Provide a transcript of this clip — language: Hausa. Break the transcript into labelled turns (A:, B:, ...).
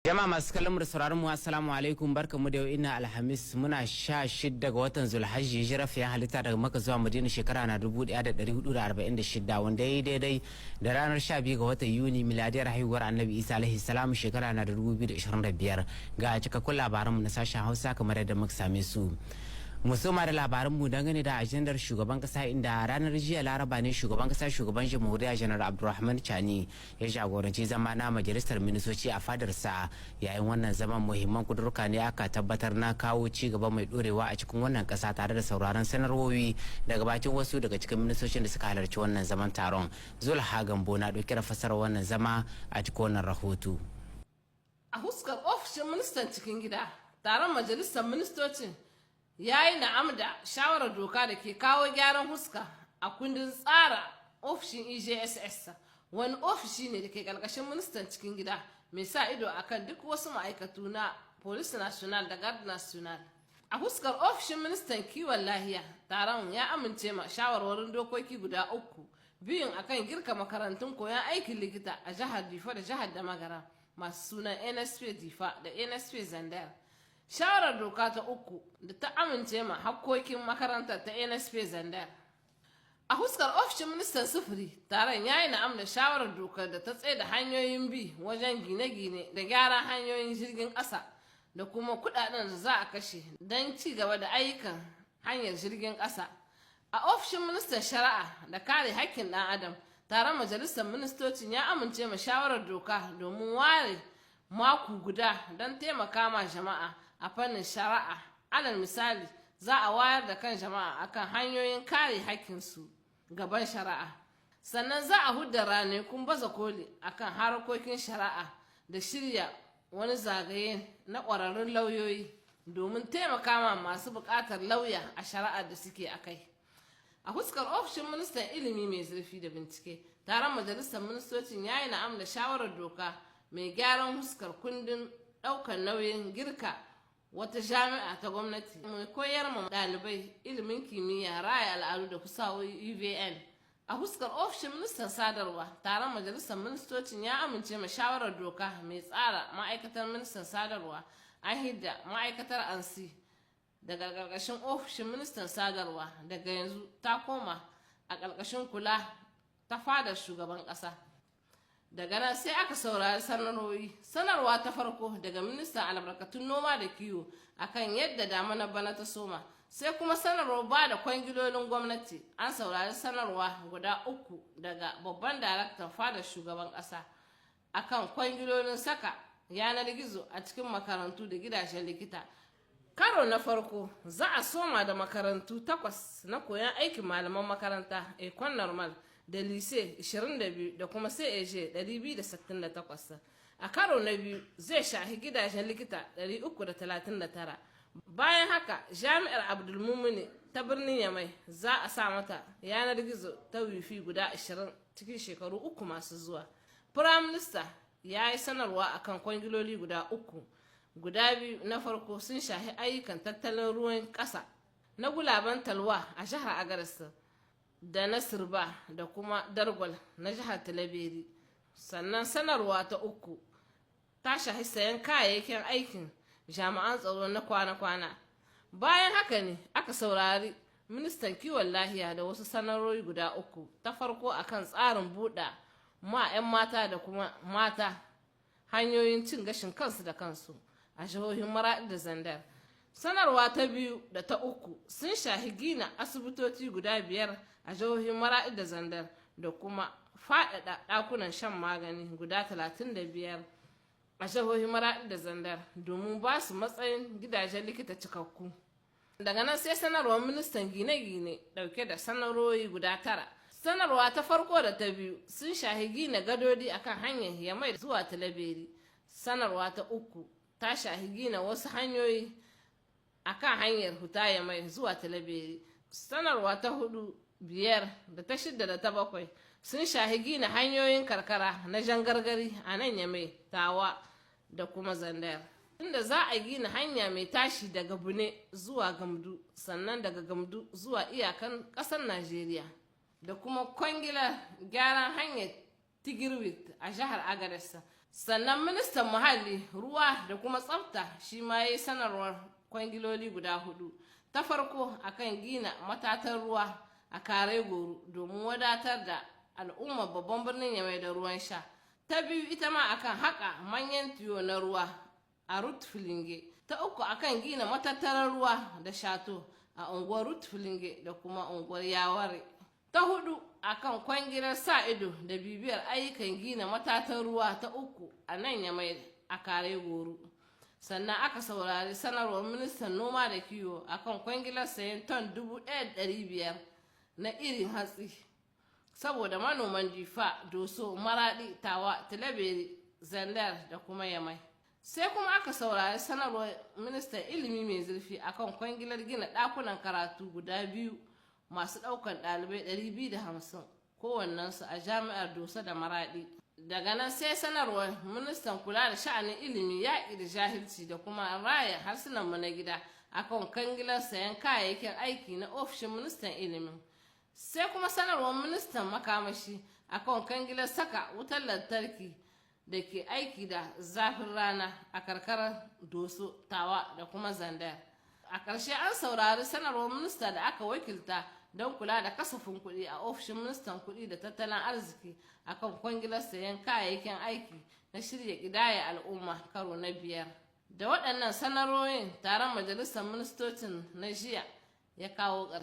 A: Jama'a masu kallon mu da sauraron mu assalamu alaikum barkamu da yau ina alhamis muna 16 ga watan Zulhajji hijira fiyan halitta daga Makka zuwa Madina shekara na 1446 wanda yayi daidai da ranar 12 ga watan Yuni miladiyar haihuwar Annabi Isa alaihi salam shekara na 2025 ga cikakkun labaran mu na sashen Hausa kamar yadda muka same su. Musoma da labaran mu dangane da ajandar shugaban kasa inda ranar jiya laraba ne shugaban jamhuriya janar Abdulrahman Chani ya jagoranci zama na majalisar ministoci a fadarsa yayin wannan zaman muhimman kudurruka ne aka tabbatar na kawo ci gaba mai dorewa a cikin wannan kasa tare da sauraron sanarwowi daga bakin wasu daga cikin ministocin da suka halarci wannan zaman taron. Zulha Gambo na dauke da fasarar wannan zama a cikin wannan rahoto.
B: A huskar ofishin ministan cikin gida taron majalisar ministocin ya yi na'am da shawarar doka da ke kawo gyaran huska a kundin tsara ofishin EJSS wani ofishi ne da ke ƙarƙashin ministan cikin gida mai sa ido akan duk wasu ma'aikatu na police national da guard national. A huskar ofishin ministan kiwon lahiya taron ya amince ma shawarwarin dokoki guda uku, biyun akan girka makarantun koyon aikin likita a jihar Difa da jihar Damagara masu sunan NSP Difa da NSP Zandar. Shawarar doka ta uku da ta amince ma hakkokin makarantar ta NSP Zandar. A huskar ofishin ministan sufuri taron ya yi na'am da shawarar dokar da ta tsaye da hanyoyin bi wajen gine-gine da gyaran hanyoyin jirgin ƙasa da kuma kudaden da za a kashe don ci gaba da ayyukan hanyar jirgin ƙasa. A ofishin ministan shari'a da kare haƙƙin ɗan adam taron majalisar ministocin ya amince ma shawarar doka domin ware mako guda don taimaka ma jama'a a fannin shari'a. Alal misali za a wayar da kan jama'a akan hanyoyin kare haƙƙinsu gaban shari'a, sannan za a hudda ranakun baza koli akan harkokin shari'a da shirya wani zagaye na ƙwararrun lauyoyi domin taimaka ma masu buƙatar lauya a shari'ar da suke a kai. A huskar ofishin ministan ilimi mai zurfi da bincike taron majalisar ministocin ya yi na'am da shawarar doka mai gyaran huskar kundin ɗaukar nauyin girka wata jami'a ta gwamnati mai koyar ma ɗalibai ilimin kimiyya raya al'adu da fasahohi UVN. A huskar ofishin ministan sadarwa taron majalisar ministocin ya amince ma shawarar doka mai tsara ma'aikatar ministan sadarwa an hidda ma'aikatar ANSI daga ƙarƙashin ofishin ministan sadarwa daga yanzu ta koma a ƙarƙashin kula ta fadar shugaban ƙasa. Daga nan sai aka saurari sanarwa ta farko daga ministan albarkatun noma da kiwo akan yadda damana bana ta soma, sai kuma sanarwar ba da kwangilolin gwamnati. An saurari sanarwa guda uku daga babban daraktan fadar shugaban ƙasa akan kwangilolin saka yanar gizo a cikin makarantu da gidajen likita. Karo na farko za a soma da makarantu 8 na koyon aikin malaman makaranta Ecole Normal da lise 22 da kuma CAG 268. A karo na biyu zai shahi gidajen likita 339. Bayan haka jami'ar Abdulmumuni ta birnin Yamai za a sa mata yanar gizo ta wifi guda 20 cikin shekaru 3 masu zuwa. Prime Minister ya yi sanarwa akan kwangiloli guda 3. Guda biyu na farko sun shahi ayyukan tattalin ruwan ƙasa na gulaben talwa a jihar Agadez da na Sirba da kuma Dargwal na jihar Talabiri. Sannan sanarwa ta uku ta shahi sayan kayayyakin aikin jami'an tsaro na kwana-kwana. Bayan haka ne aka saurari ministan kiwon lahiya da wasu sanarwoyi guda 3. Ta farko akan tsarin buɗa ma 'yan mata da kuma mata hanyoyin cin gashin kansu da kansu a jihohin Maraɗi da Zandar. Sanarwa ta biyu da ta uku sun shahi gina asibitoci guda 5 a jihohin Maraɗi da Zandar da kuma faɗaɗa ɗakunan shan magani guda 35 a jihohin Maraɗi da Zandar domin ba su matsayin gidajen likita cikakku. Daga nan sai sanarwar ministan gine-gine ɗauke da sanarwoyi guda 9. Sanarwa ta farko da ta biyu sun shahi gina gadodi akan hanyar Yamai zuwa Talabiri. Sanarwa ta uku ta shahi gina wasu hanyoyi akan hanyar huta Yamai zuwa Talabiri. Sanarwa ta 4, 5 da ta 6 da ta 7 sun shahi gina hanyoyin karkara na jangargari a nan Yamai, Tawa da kuma Zandar, inda za a gina hanya mai tashi daga Bune zuwa Gamdu, sannan daga Gamdu zuwa iyakan ƙasar Najeriya, da kuma kwangilar gyaran hanyar Tigirwit a jihar Agadez sannan ministan muhalli ruwa da kuma tsafta shi ma ya yi sanarwar kwangiloli guda 4. Ta farko akan gina matatan ruwa a Kare Goro domin wadatar da al'ummar babban birnin Yamai da ruwan sha. Ta biyu ita ma akan haƙa manyan tiyo na ruwa a Rutfilinge. Ta uku akan gina matattarar ruwa da shato a unguwar Rutfilinge da kuma unguwar Yaware. Ta 4 akan kwangilar sa ido da bibiyar ayyukan gina matatan ruwa ta 3 a nan Yamai a Kare Goro. Sannan aka saurari sanarwar ministan noma da kiwo akan kwangilar sayan ton 1,500 na irin hatsi saboda manoman Difa, Doso, Maradi, Tawa, Tilaberi, Zandar da kuma Yamai. Sai kuma aka saurari sanarwar ministan ilimi mai zurfi akan kwangilar gina ɗakunan karatu guda 2 masu ɗaukan ɗalibai 250 kowannensu a jami'ar Doso da Maradi. Daga nan sai sanarwar ministan kula da sha'anin ilimi, yaƙi da jahilci da kuma raya harsunanmu na gida akan kwangilar sayan kayayyakin aiki na ofishin ministan ilimin. Sai kuma sanarwar ministan makamashi akan kwangilar saka wutar lantarki da ke aiki da zafin rana a karkarar Doso, Tawa da kuma Zandar. A ƙarshe an saurari sanarwar minista da aka wakilta don kula da kasafin kuɗi a ofishin ministan kuɗi da tattalin arziki akan kwangilar sayan kayayyakin aiki na shirya ƙidaya al'umma karo na 5. Da waɗannan sanarwoyin taron majalisar ministocin na jiya ya kawo ƙarshe.